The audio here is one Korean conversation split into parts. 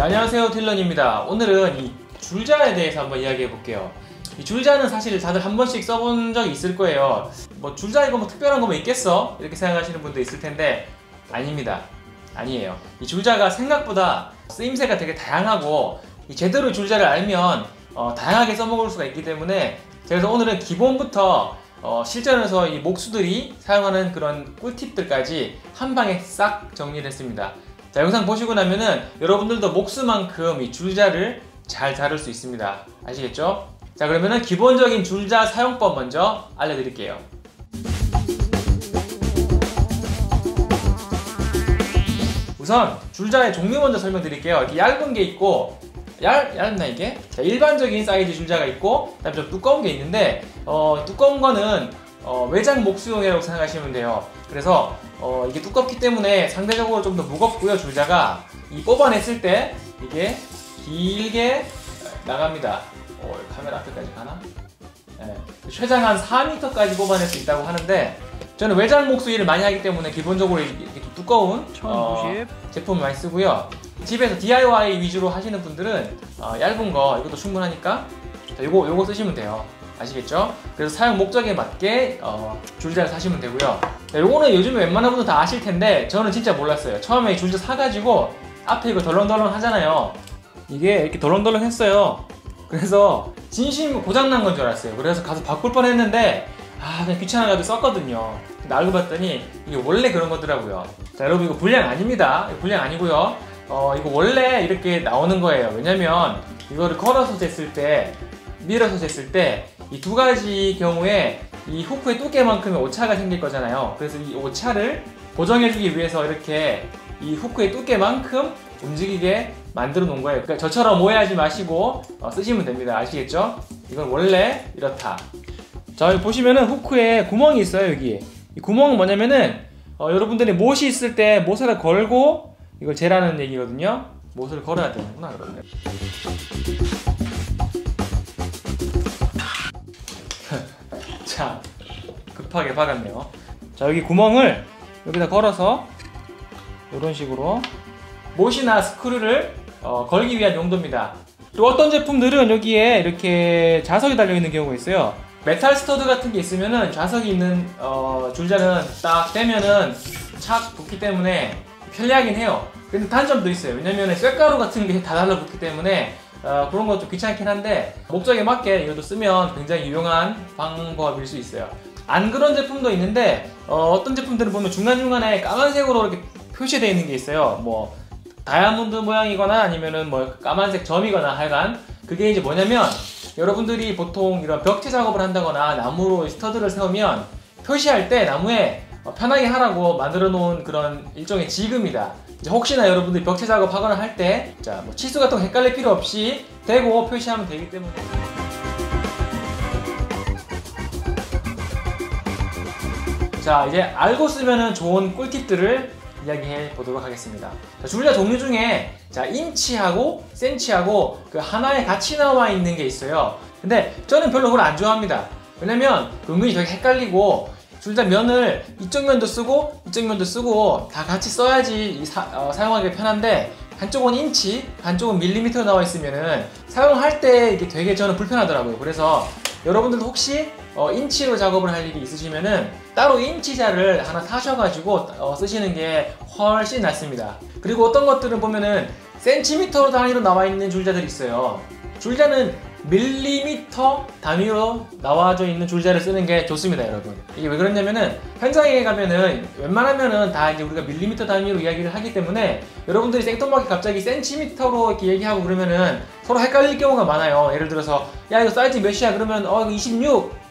자, 안녕하세요, 딜런입니다. 오늘은 이 줄자에 대해서 한번 이야기해 볼게요. 이 줄자는 사실 다들 한 번씩 써본 적이 있을 거예요. 뭐 줄자 이거 뭐 특별한 거 뭐 있겠어? 이렇게 생각하시는 분도 있을 텐데 아닙니다. 아니에요. 이 줄자가 생각보다 쓰임새가 되게 다양하고 이 제대로 줄자를 알면 다양하게 써먹을 수가 있기 때문에 그래서 오늘은 기본부터 실전에서 이 목수들이 사용하는 그런 꿀팁들까지 한 방에 싹 정리를 했습니다. 자, 영상 보시고 나면은 여러분들도 목수만큼 이 줄자를 잘 다룰 수 있습니다. 아시겠죠? 자, 그러면은 기본적인 줄자 사용법 먼저 알려드릴게요. 우선 줄자의 종류 먼저 설명드릴게요. 이렇게 얇은 게 있고 얇나 이게? 자, 일반적인 사이즈 줄자가 있고 그다음에 좀 두꺼운 게 있는데 두꺼운 거는 외장 목수용이라고 생각하시면 돼요. 그래서 이게 두껍기 때문에 상대적으로 좀 더 무겁고요. 줄자가 이 뽑아냈을 때 이게 길게 나갑니다. 카메라 앞에까지 가나? 네. 최장 한 4m까지 뽑아낼 수 있다고 하는데 저는 외장 목수 일을 많이 하기 때문에 기본적으로 이렇게 두꺼운 1090 제품을 많이 쓰고요. 집에서 DIY 위주로 하시는 분들은 얇은 거 이것도 충분하니까 요거 쓰시면 돼요. 아시겠죠? 그래서 사용 목적에 맞게 줄자를 사시면 되고요. 요거는 요즘에 웬만한 분들 다 아실 텐데 저는 진짜 몰랐어요. 처음에 이 줄자 사가지고 앞에 이거 덜렁덜렁 하잖아요. 이게 이렇게 덜렁덜렁 했어요. 그래서 진심 고장난 건 줄 알았어요. 그래서 가서 바꿀 뻔 했는데 그냥 귀찮아가지고 썼거든요. 근데 알고 봤더니 이게 원래 그런 거더라고요. 자, 여러분 이거 불량 아닙니다. 이거 불량 아니고요. 이거 원래 이렇게 나오는 거예요. 왜냐면 이거를 걸어서 쟀을 때 밀어서 쟀을 때 이 두 가지 경우에 이 후크의 두께만큼의 오차가 생길 거잖아요. 그래서 이 오차를 보정해주기 위해서 이렇게 이 후크의 두께만큼 움직이게 만들어 놓은 거예요. 그러니까 저처럼 오해하지 마시고 쓰시면 됩니다. 아시겠죠? 이건 원래 이렇다. 자, 여기 보시면은 후크에 구멍이 있어요. 여기 이 구멍은 뭐냐면은 여러분들이 못이 있을 때 못을 걸고 이걸 재라는 얘기거든요. 못을 걸어야 되는구나 그러면. 자, 급하게 박았네요. 자, 여기 구멍을 여기다 걸어서 이런 식으로 못이나 스크류를 걸기 위한 용도입니다. 또 어떤 제품들은 여기에 이렇게 자석이 달려있는 경우가 있어요. 메탈 스터드 같은 게 있으면은 자석이 있는 줄자는 딱 떼면은 착 붙기 때문에 편리하긴 해요. 근데 단점도 있어요. 왜냐면 쇳가루 같은 게 다 달라붙기 때문에 그런 거 좀 귀찮긴 한데 목적에 맞게 이것도 쓰면 굉장히 유용한 방법일 수 있어요. 안 그런 제품도 있는데 어떤 제품들은 보면 중간중간에 까만색으로 이렇게 표시되어 있는 게 있어요. 뭐 다이아몬드 모양이거나 아니면은 뭐 까만색 점이거나 하여간 그게 이제 뭐냐면 여러분들이 보통 이런 벽체 작업을 한다거나 나무로 스터드를 세우면 표시할 때 나무에 편하게 하라고 만들어 놓은 그런 일종의 지그입니다. 이제 혹시나 여러분들이 벽체 작업하거나 할 때 뭐 치수 같은 거 헷갈릴 필요 없이 대고 표시하면 되기 때문에 자, 이제 알고 쓰면은 좋은 꿀팁들을 이야기해 보도록 하겠습니다. 자, 줄자 종류 중에 인치하고 센치하고 그 하나에 같이 나와 있는 게 있어요. 근데 저는 별로 그걸 안 좋아합니다. 왜냐면 은근히 되게 헷갈리고 줄자 면을 이쪽 면도 쓰고 이쪽 면도 쓰고 다 같이 써야지 사용하기 편한데 한쪽은 인치, 한쪽은 밀리미터 나와 있으면은 사용할 때 이게 되게 저는 불편하더라고요. 그래서 여러분들도 혹시 인치로 작업을 할 일이 있으시면은 따로 인치자를 하나 사셔가지고 쓰시는 게 훨씬 낫습니다. 그리고 어떤 것들은 보면은 센티미터 단위로 나와 있는 줄자들이 있어요. 줄자는 밀리미터 단위로 나와져 있는 줄자를 쓰는 게 좋습니다, 여러분. 이게 왜 그러냐면은 현장에 가면은 웬만하면은 다 이제 우리가 밀리미터 단위로 이야기를 하기 때문에 여러분들이 생뚱맞게 갑자기 센티미터로 이렇게 얘기하고 그러면은 서로 헷갈릴 경우가 많아요. 예를 들어서 야 이거 사이즈 몇이야? 그러면 이거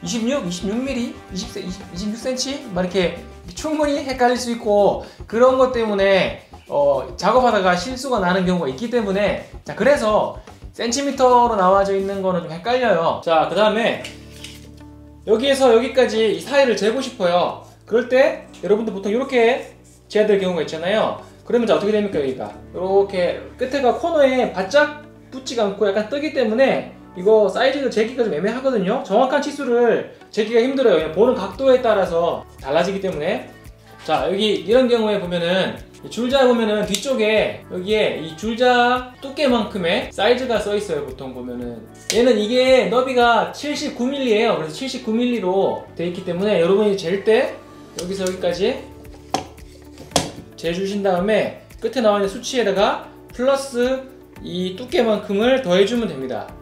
26mm? 26cm? 막 이렇게 충분히 헷갈릴 수 있고 그런 것 때문에 작업하다가 실수가 나는 경우가 있기 때문에 자, 그래서 센티미터로 나와져 있는 거는 좀 헷갈려요. 자, 그 다음에 여기에서 여기까지 이 사이를 재고 싶어요. 그럴 때 여러분들 보통 이렇게 재야 될 경우가 있잖아요. 그러면 자, 어떻게 됩니까? 여기가 이렇게 끝에가 코너에 바짝 붙지가 않고 약간 뜨기 때문에 이거 사이즈를 재기가 좀 애매하거든요. 정확한 치수를 재기가 힘들어요. 그냥 보는 각도에 따라서 달라지기 때문에 자, 여기 이런 경우에 보면은 줄자 보면은 뒤쪽에 여기에 이 줄자 두께만큼의 사이즈가 써 있어요. 보통 보면은 얘는 이게 너비가 79mm예요. 그래서 79mm로 되어 있기 때문에 여러분이 잴 때 여기서 여기까지 재주신 다음에 끝에 나와 있는 수치에다가 플러스 이 두께만큼을 더해주면 됩니다.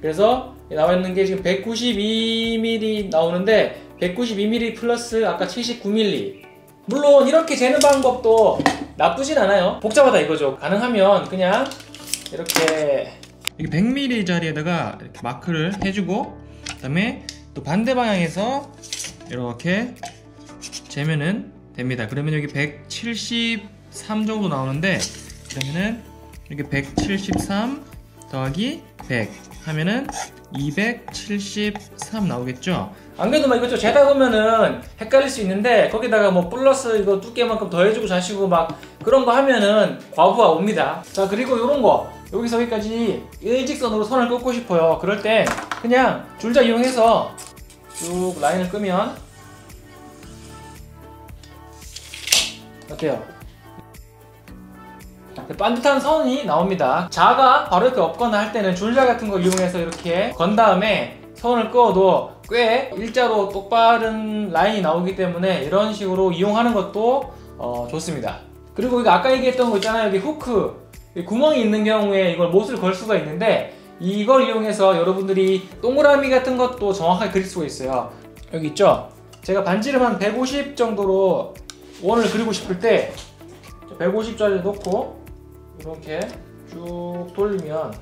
그래서 나와 있는 게 지금 192mm 나오는데 192mm 플러스 아까 79mm. 물론 이렇게 재는 방법도 나쁘진 않아요. 복잡하다 이거죠. 가능하면 그냥 이렇게 100mm 짜리에다가 이렇게 마크를 해주고 그 다음에 또 반대 방향에서 이렇게 재면은 됩니다. 그러면 여기 173 정도 나오는데 그러면은 여기 173 더하기 100 하면은 273 나오겠죠? 안 그래도 막 이것저것 재다 보면은 헷갈릴 수 있는데 거기다가 뭐 플러스 이거 두께만큼 더해주고 자시고 막 그런 거 하면은 과부하 옵니다. 자, 그리고 이런 거 여기서 여기까지 일직선으로 선을 긋고 싶어요. 그럴 때 그냥 줄자 이용해서 쭉 라인을 끄면 어때요? 반듯한 선이 나옵니다. 자가 바로 이렇게 없거나 할 때는 줄자 같은 거 이용해서 이렇게 건 다음에 선을 그어도 꽤 일자로 똑바른 라인이 나오기 때문에 이런 식으로 이용하는 것도 좋습니다. 그리고 이거 아까 얘기했던 거 있잖아요. 여기 후크 구멍이 있는 경우에 이걸 못을 걸 수가 있는데 이걸 이용해서 여러분들이 동그라미 같은 것도 정확하게 그릴 수가 있어요. 여기 있죠? 제가 반지름 한 150 정도로 원을 그리고 싶을 때 150짜리 놓고 이렇게 쭉 돌리면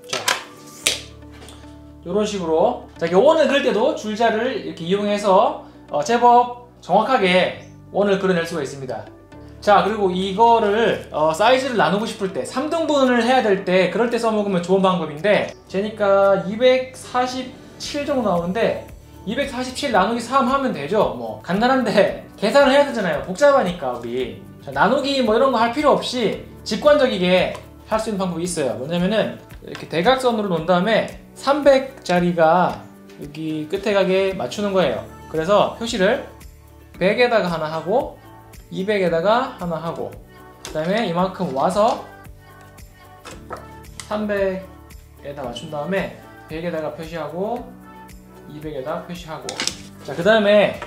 자 이런 식으로 자, 이렇게 원을 그릴 때도 줄자를 이렇게 이용해서 제법 정확하게 원을 그려낼 수가 있습니다. 자, 그리고 이거를 사이즈를 나누고 싶을 때 3등분을 해야 될 때 그럴 때 써먹으면 좋은 방법인데 제니까 247 정도 나오는데 247 나누기 3 하면 되죠. 뭐 간단한데 계산을 해야 되잖아요. 복잡하니까 우리. 자, 나누기 뭐 이런 거 할 필요 없이 직관적이게 할 수 있는 방법이 있어요. 뭐냐면은 이렇게 대각선으로 놓은 다음에 300짜리가 여기 끝에 가게 맞추는 거예요. 그래서 표시를 100에다가 하나 하고 200에다가 하나 하고 그 다음에 이만큼 와서 300에다 맞춘 다음에 100에다가 표시하고 200에다 표시하고 자, 그 다음에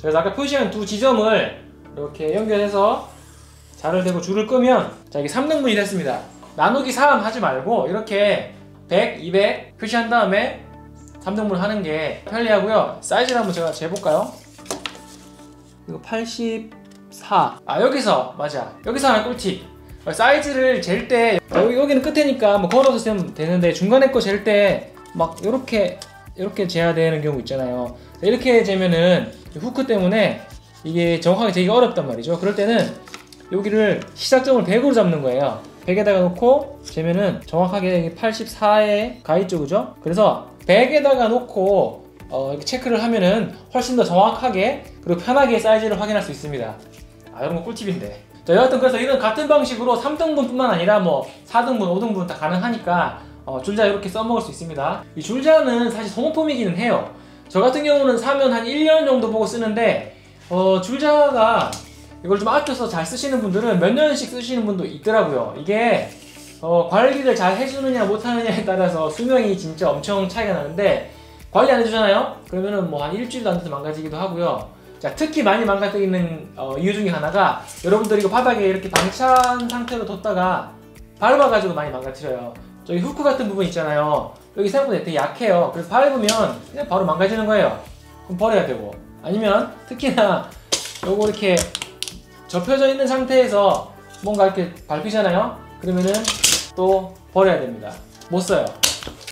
제가 아까 표시한 두 지점을 이렇게 연결해서 자를 대고 줄을 끄면 자, 이게 3등분이 됐습니다. 나누기 3 하지 말고 이렇게 100, 200 표시한 다음에 3등분 하는 게 편리하고요. 사이즈를 한번 제가 재볼까요? 이거 84. 아, 여기서 맞아. 여기서 하나 꿀팁. 사이즈를 잴 때 여기는 끝에니까 뭐 걸어서 재면 되는데 중간에 거 잴 때 막 이렇게 재야 되는 경우 있잖아요. 이렇게 재면은 후크 때문에 이게 정확하게 재기가 어렵단 말이죠. 그럴 때는 여기를 시작점을 100으로 잡는 거예요. 100에다가 놓고 재면은 정확하게 84에 가 있죠, 그죠? 그래서 100에다가 놓고 이렇게 체크를 하면은 훨씬 더 정확하게 그리고 편하게 사이즈를 확인할 수 있습니다. 아, 이런 거 꿀팁인데. 자, 여하튼 그래서 이런 같은 방식으로 3등분뿐만 아니라 뭐 4등분, 5등분 다 가능하니까 줄자 이렇게 써먹을 수 있습니다. 이 줄자는 사실 소모품이기는 해요. 저 같은 경우는 사면 한 1년 정도 보고 쓰는데 줄자가 이걸 좀 아껴서 잘 쓰시는 분들은 몇 년씩 쓰시는 분도 있더라고요. 이게 관리를 잘 해주느냐 못하느냐에 따라서 수명이 진짜 엄청 차이가 나는데 관리 안 해주잖아요? 그러면은 뭐 한 일주일도 안 돼서 망가지기도 하고요. 자, 특히 많이 망가뜨리는 이유 중에 하나가 여러분들이 이거 바닥에 이렇게 방치한 상태로 뒀다가 밟아가지고 많이 망가뜨려요. 저기 후크 같은 부분 있잖아요. 여기 생각보다 되게 약해요. 그래서 밟으면 그냥 바로 망가지는 거예요. 그럼 버려야 되고 아니면 특히나 요거 이렇게 접혀져 있는 상태에서 뭔가 이렇게 밟히잖아요. 그러면은 또 버려야 됩니다. 못 써요.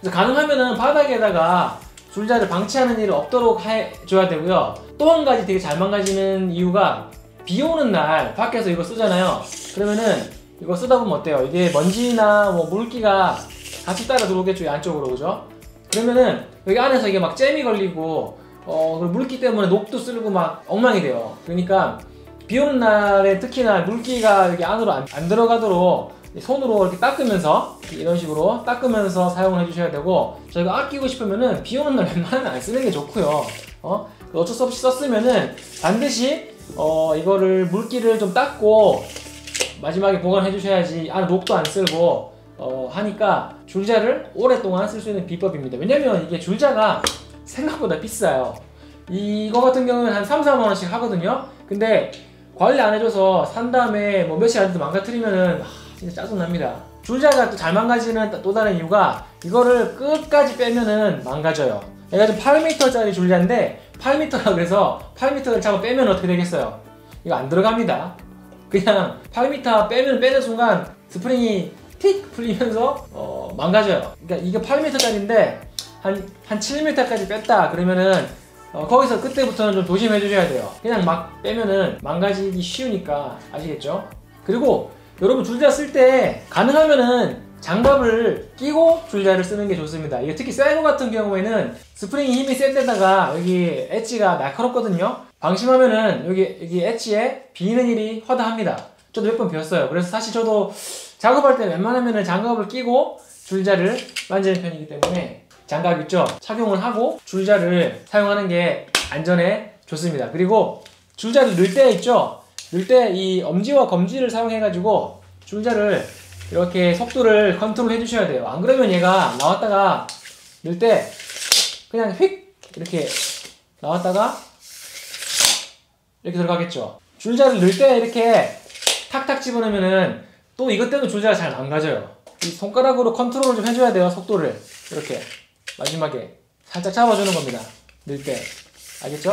그래서 가능하면은 바닥에다가 줄자를 방치하는 일이 없도록 해줘야 되고요. 또 한 가지 되게 잘 망가지는 이유가 비 오는 날 밖에서 이거 쓰잖아요. 그러면은 이거 쓰다 보면 어때요? 이게 먼지나 뭐 물기가 같이 따라 들어오겠죠, 안쪽으로, 그죠? 그러면은 여기 안에서 이게 막 잼이 걸리고 물기 때문에 녹도 쓸고 막 엉망이 돼요. 그러니까 비 오는 날에 특히나 물기가 여기 안으로 안 들어가도록 손으로 이렇게 닦으면서 이런 식으로 닦으면서 사용을 해주셔야 되고 저희가 아끼고 싶으면은 비 오는 날 웬만하면 안 쓰는 게 좋고요. 어쩔 수 없이 썼으면은 반드시 이거를 물기를 좀 닦고 마지막에 보관해 주셔야지 안에 녹도 안 쓸고 하니까 줄자를 오랫동안 쓸 수 있는 비법입니다. 왜냐면 이게 줄자가 생각보다 비싸요. 이거 같은 경우는 한 3~4만원씩 하거든요. 근데 관리 안 해줘서 산 다음에 뭐 며칠 안 돼도 망가뜨리면은 진짜 짜증납니다. 줄자가 또 잘 망가지는 또 다른 이유가 이거를 끝까지 빼면은 망가져요. 얘가 지금 8m짜리 줄자인데 8m라 그래서 8m를 잡아 빼면 어떻게 되겠어요? 이거 안 들어갑니다. 그냥 8m 빼는 순간 스프링이 틱 풀리면서 망가져요. 그러니까 이게 8m짜리인데 한 7m까지 뺐다 그러면은 거기서 그때부터는 좀 조심해 주셔야 돼요. 그냥 막 빼면은 망가지기 쉬우니까 아시겠죠? 그리고 여러분 줄자 쓸 때 가능하면은 장갑을 끼고 줄자를 쓰는 게 좋습니다. 이게 특히 새거 같은 경우에는 스프링이 힘이 센 데다가 여기 엣지가 날카롭거든요. 방심하면은 여기 엣지에 비는 일이 허다합니다. 저도 몇 번 배웠어요. 그래서 사실 저도 작업할 때 웬만하면은 장갑을 끼고 줄자를 만지는 편이기 때문에 장갑 있죠? 착용을 하고 줄자를 사용하는 게 안전에 좋습니다. 그리고 줄자를 넣을 때 있죠? 넣을 때 이 엄지와 검지를 사용해가지고 줄자를 이렇게 속도를 컨트롤 해주셔야 돼요. 안 그러면 얘가 나왔다가 넣을 때 그냥 휙 이렇게 나왔다가 이렇게 들어가겠죠. 줄자를 넣을 때 이렇게 탁탁 집어넣으면은 또 이것 때문에 줄자가 잘 망가져요. 이 손가락으로 컨트롤을 좀 해줘야 돼요. 속도를 이렇게 마지막에 살짝 잡아주는 겁니다. 넣을 때 알겠죠?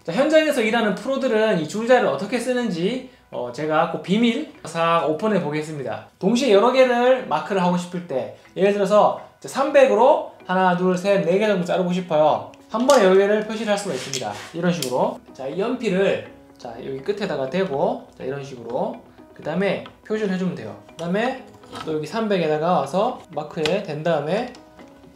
자, 현장에서 일하는 프로들은 이 줄자를 어떻게 쓰는지 제가 그 비밀 싹 오픈해 보겠습니다. 동시에 여러 개를 마크를 하고 싶을 때 예를 들어서 300으로 하나, 둘, 셋, 4개 정도 자르고 싶어요. 한 번에 여러 개를 표시를 할 수가 있습니다. 이런 식으로 자, 이 연필을 자, 여기 끝에다가 대고 자, 이런 식으로 그 다음에 표시를 해주면 돼요. 그 다음에 또 여기 300에다가 와서 마크에 댄 다음에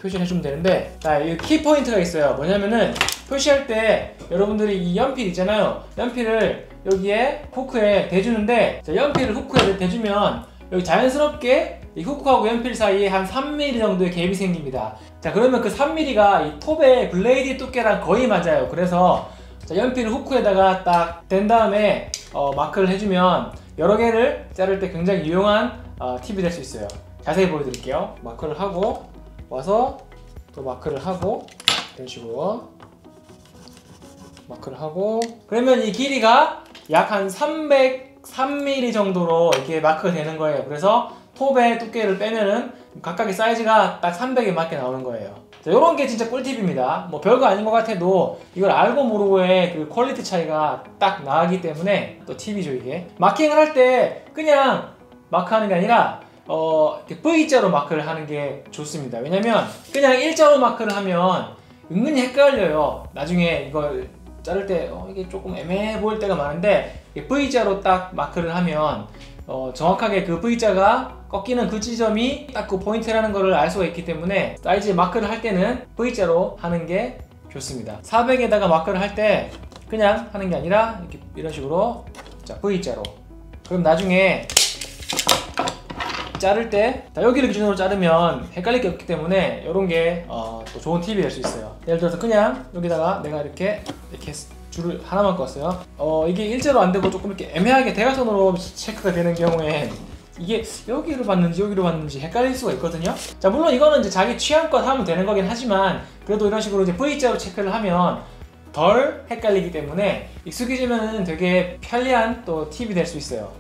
표시를 해주면 되는데 자, 여기 키포인트가 있어요. 뭐냐면은 표시할 때 여러분들이 이 연필 있잖아요. 연필을 여기에 후크에 대주는데 자, 연필을 후크에 대주면 여기 자연스럽게 이 후크하고 연필 사이에 한 3mm 정도의 갭이 생깁니다. 자, 그러면 그 3mm가 이 톱의 블레이드 두께랑 거의 맞아요. 그래서 자, 연필을 후크에다가 딱 댄 다음에 마크를 해주면 여러 개를 자를 때 굉장히 유용한 팁이 될 수 있어요. 자세히 보여드릴게요. 마크를 하고 와서 또 마크를 하고 이런 식으로 마크를 하고 그러면 이 길이가 약 한 303mm 정도로 이렇게 마크가 되는 거예요. 그래서 톱의 두께를 빼면은 각각의 사이즈가 딱 300에 맞게 나오는 거예요. 자, 요런 게 진짜 꿀팁입니다. 뭐 별거 아닌 것 같아도 이걸 알고 모르고의 그 퀄리티 차이가 딱 나기 때문에 또 팁이죠 이게. 마킹을 할 때 그냥 마크하는 게 아니라 이렇게 V자로 마크를 하는 게 좋습니다. 왜냐면 그냥 일자로 마크를 하면 은근히 헷갈려요. 나중에 이걸 자를 때 이게 조금 애매해 보일 때가 많은데 V자로 딱 마크를 하면 정확하게 그 V자가 꺾이는 그 지점이 딱 그 포인트라는 거를 알 수가 있기 때문에 사이즈 마크를 할 때는 V자로 하는 게 좋습니다. 400에다가 마크를 할 때 그냥 하는 게 아니라 이렇게 이런 식으로 자, V자로. 그럼 나중에 자를 때 여기를 기준으로 자르면 헷갈릴 게 없기 때문에 이런 게 또 좋은 팁이 될 수 있어요. 예를 들어서 그냥 여기다가 내가 이렇게 줄을 하나만 껐어요. 이게 일자로 안 되고 조금 이렇게 애매하게 대각선으로 체크가 되는 경우에 이게 여기로 봤는지 여기로 봤는지 헷갈릴 수가 있거든요. 자, 물론 이거는 이제 자기 취향껏 하면 되는 거긴 하지만 그래도 이런 식으로 이제 V자로 체크를 하면 덜 헷갈리기 때문에 익숙해지면 되게 편리한 또 팁이 될 수 있어요.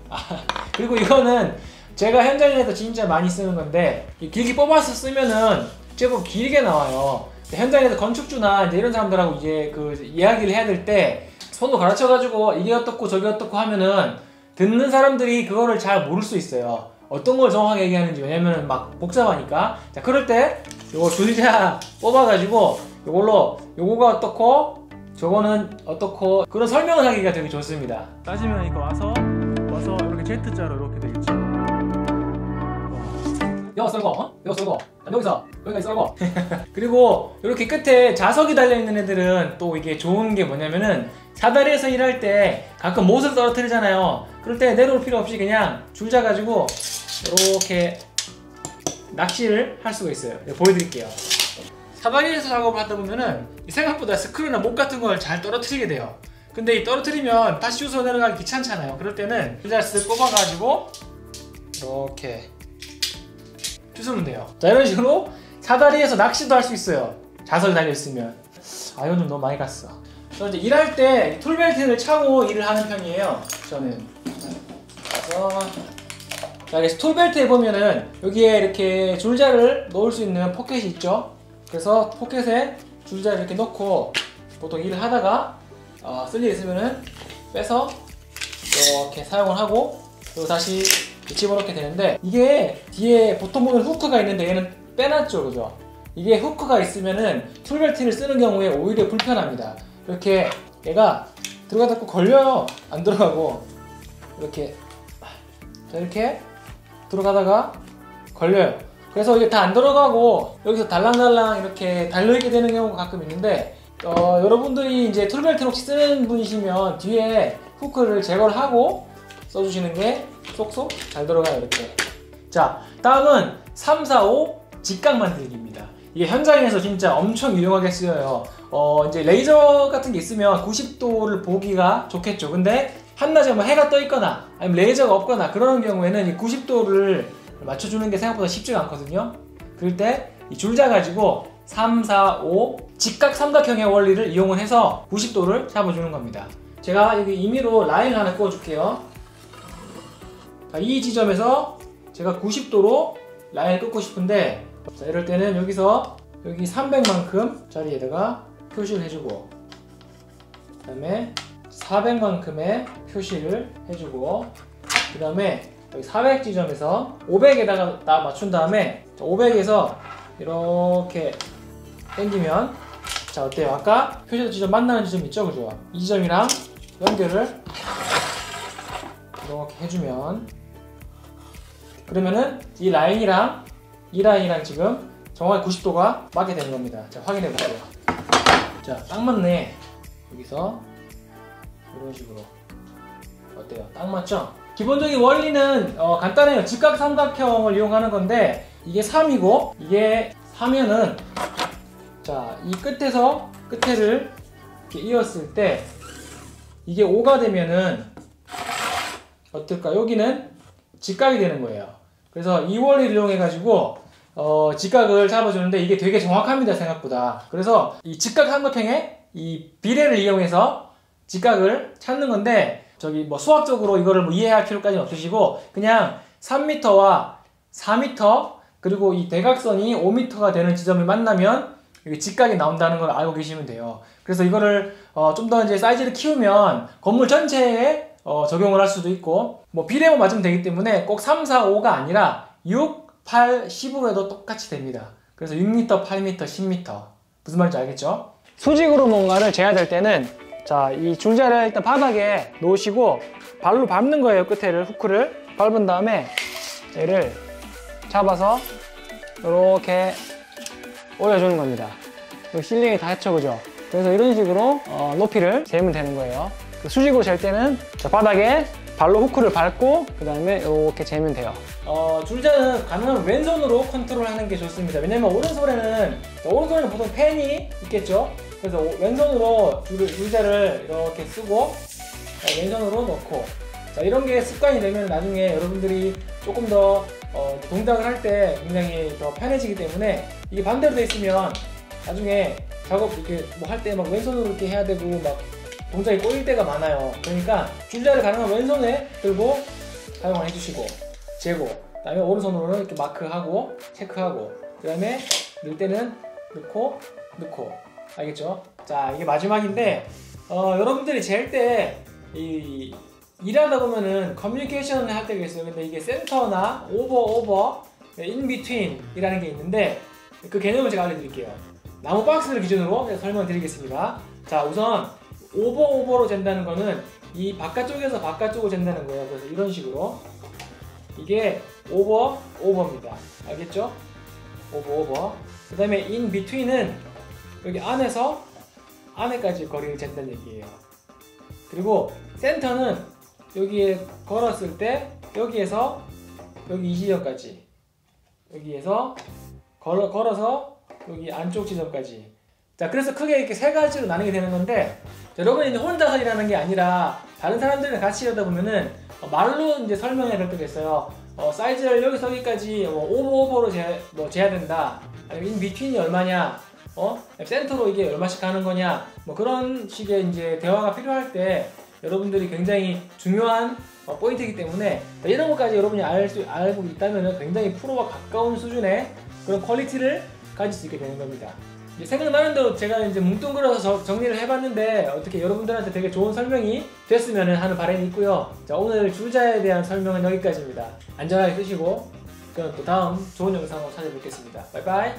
그리고 이거는 제가 현장에서 진짜 많이 쓰는 건데 길게 뽑아서 쓰면은 제법 길게 나와요. 현장에서 건축주나 이제 이런 사람들하고 이제 그 이야기를 해야 될 때 손으로 가르쳐가지고 이게 어떻고 저게 어떻고 하면은 듣는 사람들이 그거를 잘 모를 수 있어요. 어떤 걸 정확하게 얘기하는지. 왜냐면은 막 복잡하니까. 자, 그럴 때 요거 줄자 뽑아가지고 요걸로 요거가 어떻고 저거는 어떻고 그런 설명을 하기가 되게 좋습니다. 따지면 이거 와서 이렇게 Z자로 이렇게 되겠죠. 여기 썰고, 여기 썰고, 여기까지 썰고. 그리고 이렇게 끝에 자석이 달려있는 애들은 또 이게 좋은 게 뭐냐면은 사다리에서 일할 때 가끔 못을 떨어뜨리잖아요. 그럴 때 내려올 필요 없이 그냥 줄자 가지고 이렇게 낚시를 할 수가 있어요. 보여드릴게요. 사다리에서 작업을 하다 보면은 생각보다 스크류나 목 같은 걸 잘 떨어뜨리게 돼요. 근데 이 떨어뜨리면 다시 주워 내려가기 귀찮잖아요. 그럴 때는 줄자를 쓱 꼽아가지고 이렇게 주우면 돼요. 자, 이런 식으로 사다리에서 낚시도 할 수 있어요. 자석이 달려있으면. 아, 이건 좀 너무 많이 갔어. 저 이제 일할 때 툴벨트를 차고 일을 하는 편이에요. 저는. 그래서 자, 그래서 툴벨트에 보면은 여기에 이렇게 줄자를 놓을 수 있는 포켓이 있죠. 그래서 포켓에 줄자를 이렇게 넣고 보통 일을 하다가 쓸 일 있으면은 빼서 이렇게 사용을 하고 그리고 다시 집어넣게 되는데, 이게 뒤에 보통 보면 후크가 있는데 얘는 빼놨죠, 그죠? 이게 후크가 있으면은 툴벨트를 쓰는 경우에 오히려 불편합니다. 이렇게 얘가 들어가다 꼭 걸려요. 안 들어가고 이렇게 자, 이렇게 들어가다가 걸려요. 그래서 이게 다 안 들어가고 여기서 달랑달랑 이렇게 달려있게 되는 경우가 가끔 있는데, 여러분들이 이제 툴벨트를 혹시 쓰는 분이시면 뒤에 후크를 제거를 하고 써주시는 게 쏙쏙 잘 들어가요. 이렇게. 자, 다음은 3, 4, 5 직각 만들기입니다. 이게 현장에서 진짜 엄청 유용하게 쓰여요. 이제 레이저 같은 게 있으면 90도를 보기가 좋겠죠. 근데 한낮에 뭐 해가 떠 있거나 아니면 레이저가 없거나 그러는 경우에는 이 90도를 맞춰주는 게 생각보다 쉽지가 않거든요. 그럴 때 이 줄자 가지고 3, 4, 5 직각 삼각형의 원리를 이용을 해서 90도를 잡아주는 겁니다. 제가 여기 임의로 라인 하나 그어줄게요. 자, 이 지점에서 제가 90도로 라인을 끊고 싶은데, 자, 이럴 때는 여기서 여기 300만큼 자리에다가 표시를 해주고, 그 다음에 400만큼의 표시를 해주고, 그 다음에 여기 400 지점에서 500에다가 맞춘 다음에 500에서 이렇게 당기면, 자, 어때요? 아까 표시 지점 만나는 지점 있죠? 그죠? 이 지점이랑 연결을 이렇게 해주면, 그러면은 이 라인이랑 이 라인이랑 지금 정확히 90도가 맞게 되는 겁니다. 자, 확인해 볼게요. 자, 딱 맞네. 여기서 이런 식으로. 어때요? 딱 맞죠? 기본적인 원리는 간단해요. 직각 삼각형을 이용하는 건데, 이게 3이고 이게 3이면은, 자, 이 끝에서 끝에를 이렇게 이었을 때 이게 5가 되면은 어떨까? 여기는 직각이 되는 거예요. 그래서 이 원리를 이용해 가지고 직각을 잡아주는데 이게 되게 정확합니다, 생각보다. 그래서 이 직각 삼각형의 이 비례를 이용해서 직각을 찾는 건데, 저기 뭐 수학적으로 이거를 뭐 이해할 필요까지는 없으시고 그냥 3m와 4m 그리고 이 대각선이 5m가 되는 지점을 만나면 여기 직각이 나온다는 걸 알고 계시면 돼요. 그래서 이거를 좀 더 이제 사이즈를 키우면 건물 전체에 적용을 할 수도 있고, 뭐 비례만 맞으면 되기 때문에 꼭 3, 4, 5가 아니라 6, 8, 10으로 해도 똑같이 됩니다. 그래서 6m, 8m, 10m. 무슨 말인지 알겠죠? 수직으로 뭔가를 재야 될 때는, 자, 이 줄자를 일단 바닥에 놓으시고 발로 밟는 거예요. 끝에를, 후크를 밟은 다음에 얘를 잡아서 이렇게 올려주는 겁니다. 실링이 다 했죠, 그죠? 그래서 이런 식으로 높이를 재면 되는 거예요. 수직으로 잴 때는, 자, 바닥에 발로 후크를 밟고 그 다음에 이렇게 재면 돼요. 줄자는 가능하면 왼손으로 컨트롤하는 게 좋습니다. 왜냐면 오른손에는 보통 펜이 있겠죠. 그래서 왼손으로 줄자를 이렇게 쓰고 왼손으로 넣고, 자, 이런 게 습관이 되면 나중에 여러분들이 조금 더 동작을 할 때 굉장히 더 편해지기 때문에, 이게 반대로 돼 있으면 나중에 작업 이렇게 뭐 할 때 막 왼손으로 이렇게 해야 되고 막 동작이 꼬일 때가 많아요. 그러니까 줄자를 가능하면 왼손에 들고 사용을 해주시고, 재고, 그 다음에 오른손으로는 이렇게 마크하고 체크하고, 그 다음에 넣을 때는 넣고 알겠죠? 자, 이게 마지막인데, 여러분들이 잴 때 일하다 보면은 커뮤니케이션을 할 때가 있어요. 근데 이게 센터나 오버, 인비트윈 이라는 게 있는데, 그 개념을 제가 알려드릴게요. 나무 박스를 기준으로 설명드리겠습니다. 자, 우선 오버로 잰다는 거는 이 바깥쪽에서 바깥쪽으로 잰다는 거예요. 그래서 이런 식으로 이게 오버입니다. 알겠죠? 오버. 그 다음에 in between은 여기 안에서 안에까지 거리를 잰다는 얘기예요. 그리고 센터는 여기에 걸었을 때 여기에서 여기 이 지점까지 여기에서 걸어서 여기 안쪽 지점까지. 자, 그래서 크게 이렇게 세 가지로 나누게 되는 건데, 자, 여러분이 이제 혼자서 일하는 게 아니라 다른 사람들이랑 같이 일하다 보면은 말로 이제 설명해야 될 때가 있어요. 사이즈를 여기서 여기까지 오버로 재야 된다. 아니면 인비트윈이 얼마냐, 센터로 이게 얼마씩 가는 거냐, 뭐 그런 식의 이제 대화가 필요할 때 여러분들이 굉장히 중요한 포인트이기 때문에 이런 것까지 여러분이 알고 있다면 굉장히 프로와 가까운 수준의 그런 퀄리티를 가질 수 있게 되는 겁니다. 생각나는 대로 제가 이제 뭉뚱그려서 정리를 해봤는데 어떻게 여러분들한테 되게 좋은 설명이 됐으면 하는 바람이 있고요. 자, 오늘 줄자에 대한 설명은 여기까지입니다. 안전하게 쓰시고 그럼 또 다음 좋은 영상으로 찾아뵙겠습니다. 바이바이.